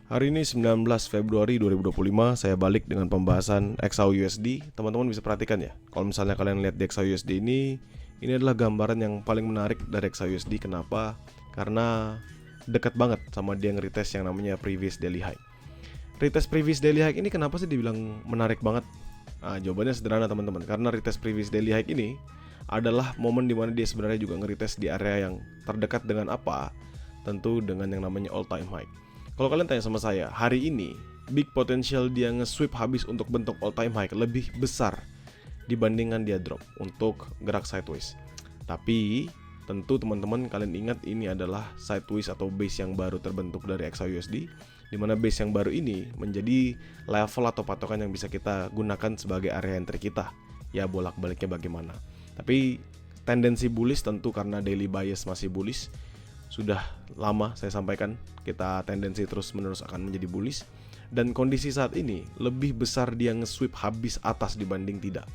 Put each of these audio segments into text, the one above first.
Hari ini 19 Februari 2025, saya balik dengan pembahasan XAUUSD. Teman-teman bisa perhatikan ya, kalau misalnya kalian lihat di XAUUSD ini adalah gambaran yang paling menarik dari XAUUSD. Kenapa? Karena dekat banget sama dia nge-retest yang namanya previous daily high. Retest previous daily high ini kenapa sih dibilang menarik banget? Nah, jawabannya sederhana teman-teman, karena retest previous daily high ini adalah momen dimana dia sebenarnya juga nge-retest di area yang terdekat dengan apa? Tentu dengan yang namanya all time high. Kalau kalian tanya sama saya, hari ini big potential dia nge-sweep habis untuk bentuk all time high lebih besar dibandingkan dia drop untuk gerak sideways. Tapi tentu teman-teman kalian ingat ini adalah sideways atau base yang baru terbentuk dari XAUUSD, di mana base yang baru ini menjadi level atau patokan yang bisa kita gunakan sebagai area entry kita. Ya bolak-baliknya bagaimana. Tapi tendensi bullish tentu karena daily bias masih bullish. Sudah lama saya sampaikan, kita tendensi terus-menerus akan menjadi bullish. Dan kondisi saat ini lebih besar dia nge-sweep habis atas dibanding tidak.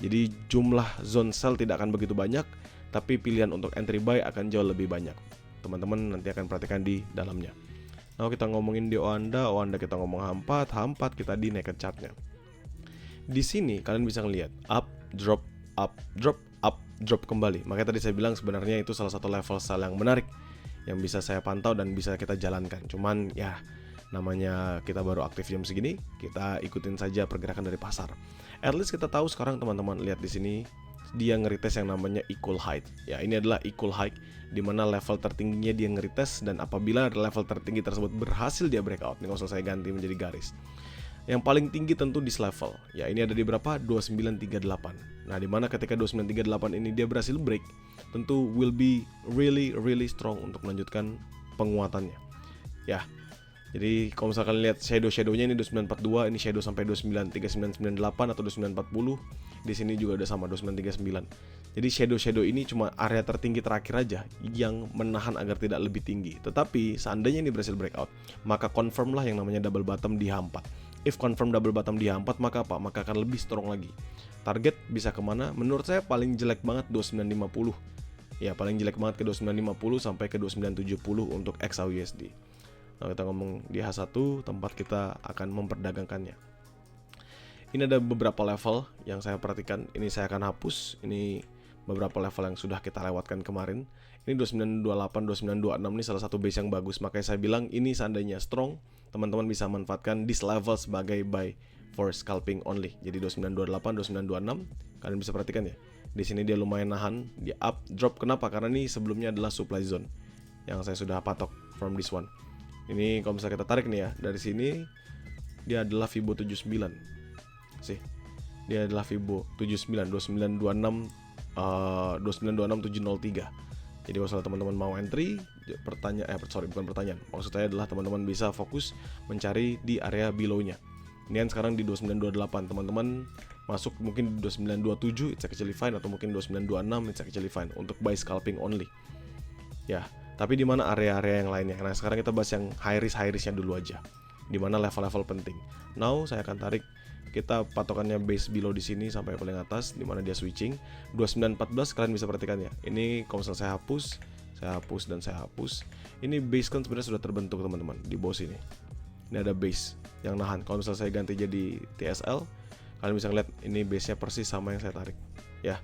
Jadi jumlah zone sell tidak akan begitu banyak, tapi pilihan untuk entry buy akan jauh lebih banyak. Teman-teman nanti akan perhatikan di dalamnya. Nah, kita ngomongin di Oanda kita ngomong H4 kita di naked chartnya. Di sini kalian bisa ngelihat up, drop, drop kembali. Makanya tadi saya bilang sebenarnya itu salah satu level sell yang menarik yang bisa saya pantau dan bisa kita jalankan. Cuman ya namanya kita baru aktif jam segini, kita ikutin saja pergerakan dari pasar. At least kita tahu sekarang teman-teman, lihat di sini dia nge-retest yang namanya equal height. Ya, ini adalah equal height di mana level tertingginya dia nge-retest, dan apabila level tertinggi tersebut berhasil dia breakout. Ini kalau saya ganti menjadi garis. Yang paling tinggi tentu di level. Ya, ini ada di berapa? 2938. Nah, dimana ketika 2938 ini dia berhasil break, tentu will be really strong untuk melanjutkan penguatannya. Ya. Jadi kalau misalkan lihat shadow-nya ini 2942, ini shadow sampai 293998 atau 2940. Di sini juga udah sama 2939. Jadi shadow ini cuma area tertinggi terakhir aja yang menahan agar tidak lebih tinggi. Tetapi seandainya ini berhasil breakout, maka confirm lah yang namanya double bottom di H4. If confirm double bottom di H4, maka apa? Maka akan lebih strong lagi. Target bisa kemana? Menurut saya paling jelek banget 2950. Ya, paling jelek banget ke 2950 sampai ke 2970 untuk XAUUSD. Nah, kita ngomong di H1, tempat kita akan memperdagangkannya. Ini ada beberapa level yang saya perhatikan. Ini saya akan hapus. Ini beberapa level yang sudah kita lewatkan kemarin. Ini 2928, 2926 ini salah satu base yang bagus. Makanya saya bilang ini seandainya strong, teman-teman bisa manfaatkan this level sebagai buy for scalping only. Jadi 2928, 2926, kalian bisa perhatikan ya. Di sini dia lumayan nahan, dia up, drop. Kenapa? Karena ini sebelumnya adalah supply zone yang saya sudah patok from this one. Ini kalau misalnya kita tarik nih ya, dari sini dia adalah Fibo 79. Dia adalah Fibo 79, 2926, 703. Jadi kalau teman-teman mau entry, bukan pertanyaan. Maksud saya adalah teman-teman bisa fokus mencari di area below-nya. Ini kan sekarang di 2928, teman-teman masuk mungkin di 2927, it's actually fine, atau mungkin 2926, it's actually fine untuk buy scalping only. Ya, tapi di mana area-area yang lainnya? Nah, sekarang kita bahas yang high risknya dulu aja. Di mana level-level penting. Now saya akan tarik, kita patokannya base below di sini sampai paling atas, di mana dia switching 2914. Kalian bisa perhatikan ya. Ini kalau misalnya saya hapus. Ini base kan sebenarnya sudah terbentuk teman-teman di bawah sini. Ini ada base yang nahan. Kalau misalnya saya ganti jadi TSL, kalian bisa lihat ini base-nya persis sama yang saya tarik. Ya.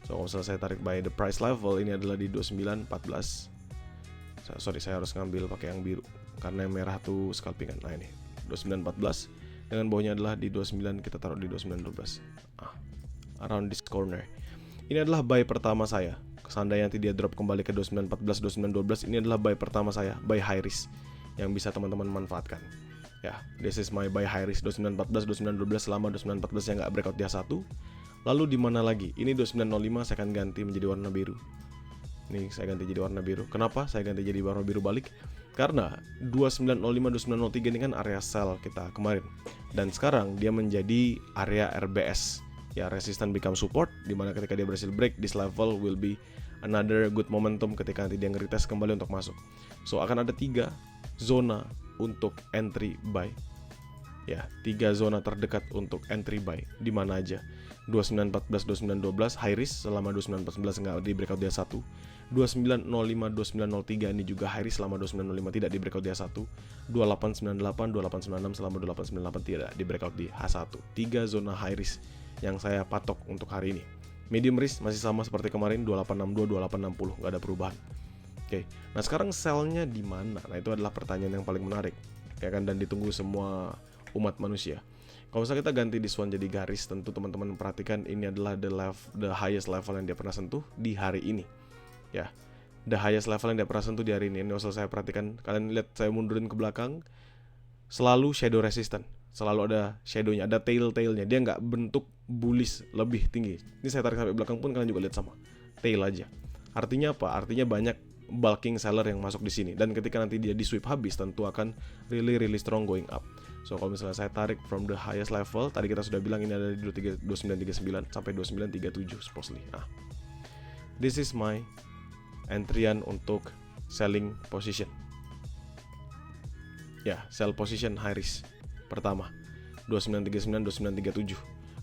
So kalau misalnya saya tarik by the price level, ini adalah di 2914. Saya harus ngambil pakai yang biru karena yang merah tuh scalpingan. Nah, ini 2914 dengan bawahnya adalah di 29, kita taruh di 2912. Around this corner. Ini adalah buy pertama saya. Seandainya nanti dia drop kembali ke 2914, 2912, ini adalah buy pertama saya, buy high risk yang bisa teman-teman manfaatkan. Ya, this is my buy high risk 2914, 2912 selama 2914 yang nggak breakout di H1. Lalu di mana lagi? Ini 2905 saya akan ganti menjadi warna biru. Ini saya ganti jadi warna biru. Kenapa saya ganti jadi warna biru balik? Karena 2905, 2903 ini kan area sell kita kemarin. Dan sekarang dia menjadi area RBS. Ya, resistance become support, dimana ketika dia berhasil break, this level will be another good momentum ketika nanti dia nge-retest kembali untuk masuk. So, akan ada 3 zona untuk entry buy. Ya, 3 zona terdekat untuk entry buy. Di mana aja? 2914 2912 high risk selama 2914 nggak di breakout dia 1. 2905 2903 ini juga high risk selama 2905 tidak di breakout di H1. 2898 2896 selama 2898 tidak di breakout di H1. 3 zona high risk yang saya patok untuk hari ini. Medium risk masih sama seperti kemarin 2862 2860 nggak ada perubahan. Oke. Nah, sekarang sell-nya di mana? Nah, itu adalah pertanyaan yang paling menarik. Ya kan, dan ditunggu semua umat manusia. Kalau misalnya kita ganti di Swan jadi garis, tentu teman-teman perhatikan ini adalah the highest level yang dia pernah sentuh di hari ini. Ya, the highest level yang dia pernah sentuh di hari ini. Ini kalau saya perhatikan, kalian lihat saya mundurin ke belakang, selalu shadow resistant, selalu ada shadownya, ada tail-tailnya. Dia nggak bentuk bullish lebih tinggi. Ini saya tarik sampai belakang pun kalian juga lihat sama, tail aja. Artinya apa? Artinya banyak bulking seller yang masuk di sini. Dan ketika nanti dia di sweep habis, tentu akan really strong going up. So kalau misalnya saya tarik from the highest level, tadi kita sudah bilang ini ada di 2939 sampai 2937 supposedly. Nah, this is my entryan untuk selling position. Ya, sell position high risk pertama 2939 2937.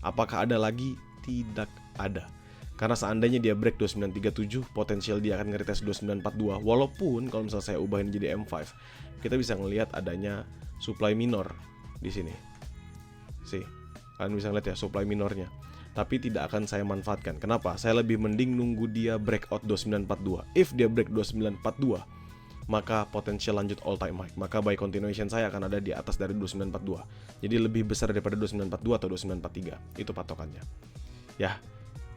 Apakah ada lagi? Tidak ada. Karena seandainya dia break 2937, potensial dia akan nge-retest 2942. Walaupun kalau misalnya saya ubahin jadi M5, kita bisa ngelihat adanya supply minor di sini. Kalian bisa lihat ya supply minornya. Tapi tidak akan saya manfaatkan. Kenapa? Saya lebih mending nunggu dia breakout 2942. If dia break 2942, maka potensial lanjut all time high. Maka buy continuation saya akan ada di atas dari 2942. Jadi lebih besar daripada 2942 atau 2943. Itu patokannya. Ya.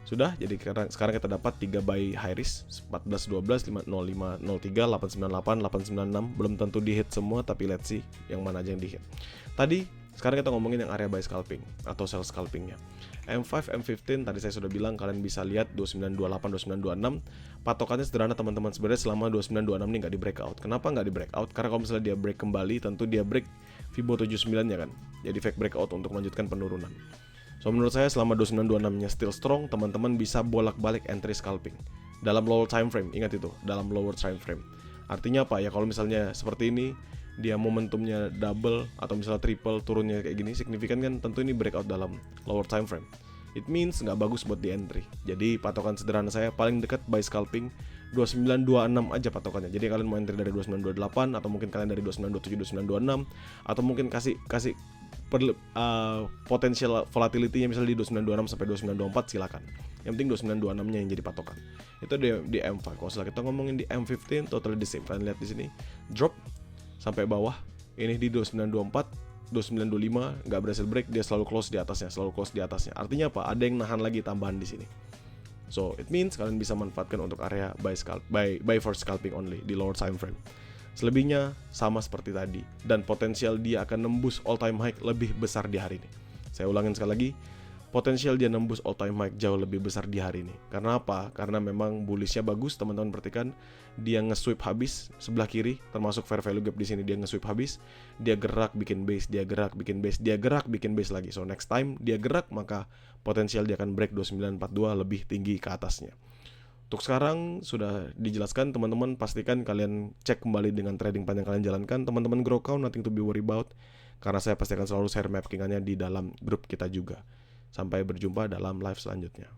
Sudah, jadi sekarang kita dapat 3 buy high risk 14, 12, 5, 05, 03, 898, 896. Belum tentu di hit semua, tapi let's see yang mana aja yang di hit. Tadi, sekarang kita ngomongin yang area buy scalping atau sell scalpingnya. M5, M15 tadi saya sudah bilang kalian bisa lihat 2928, 2926. Patokannya sederhana teman-teman, sebenarnya selama 2926 ini nggak di breakout. Kenapa nggak di breakout? Karena kalau misalnya dia break kembali, tentu dia break Fibo 79 ya kan. Jadi fake breakout untuk melanjutkan penurunan. So menurut saya selama 2926-nya still strong, teman-teman bisa bolak-balik entry scalping dalam lower time frame. Ingat itu, dalam lower time frame. Artinya apa ya? Kalau misalnya seperti ini, dia momentumnya double atau misalnya triple turunnya kayak gini, signifikan kan tentu ini breakout dalam lower time frame. It means nggak bagus buat di entry. Jadi patokan sederhana saya paling dekat buy scalping 2926 aja patokannya. Jadi kalian mau entry dari 2928 atau mungkin kalian dari 2927, 2926 atau mungkin kasih potensial volatility-nya misalnya di 2926 sampai 2924 silakan. Yang penting 2926-nya yang jadi patokan. Itu di M5. Kalau setelah kita ngomongin di M15 totally the same. Kalian lihat di sini drop sampai bawah. Ini di 2924, 2925 nggak berhasil break, dia selalu close di atasnya, Artinya apa? Ada yang nahan lagi tambahan di sini. So it means kalian bisa manfaatkan untuk area buy for scalping only di lower time frame. Selebihnya sama seperti tadi, dan potensial dia akan nembus all time high lebih besar di hari ini. Saya ulangin sekali lagi, potensial dia nembus all time high jauh lebih besar di hari ini. Karena apa? Karena memang bullishnya bagus, teman-teman perhatikan. Dia nge-sweep habis sebelah kiri, termasuk fair value gap di sini dia nge-sweep habis. Dia gerak bikin base, dia gerak bikin base, dia gerak bikin base lagi. So next time dia gerak, maka potensial dia akan break 2942 lebih tinggi ke atasnya. Untuk sekarang sudah dijelaskan, teman-teman pastikan kalian cek kembali dengan trading plan yang kalian jalankan. Teman-teman grow count, nothing to be worried about. Karena saya pasti akan selalu share mappingannya di dalam grup kita juga. Sampai berjumpa dalam live selanjutnya.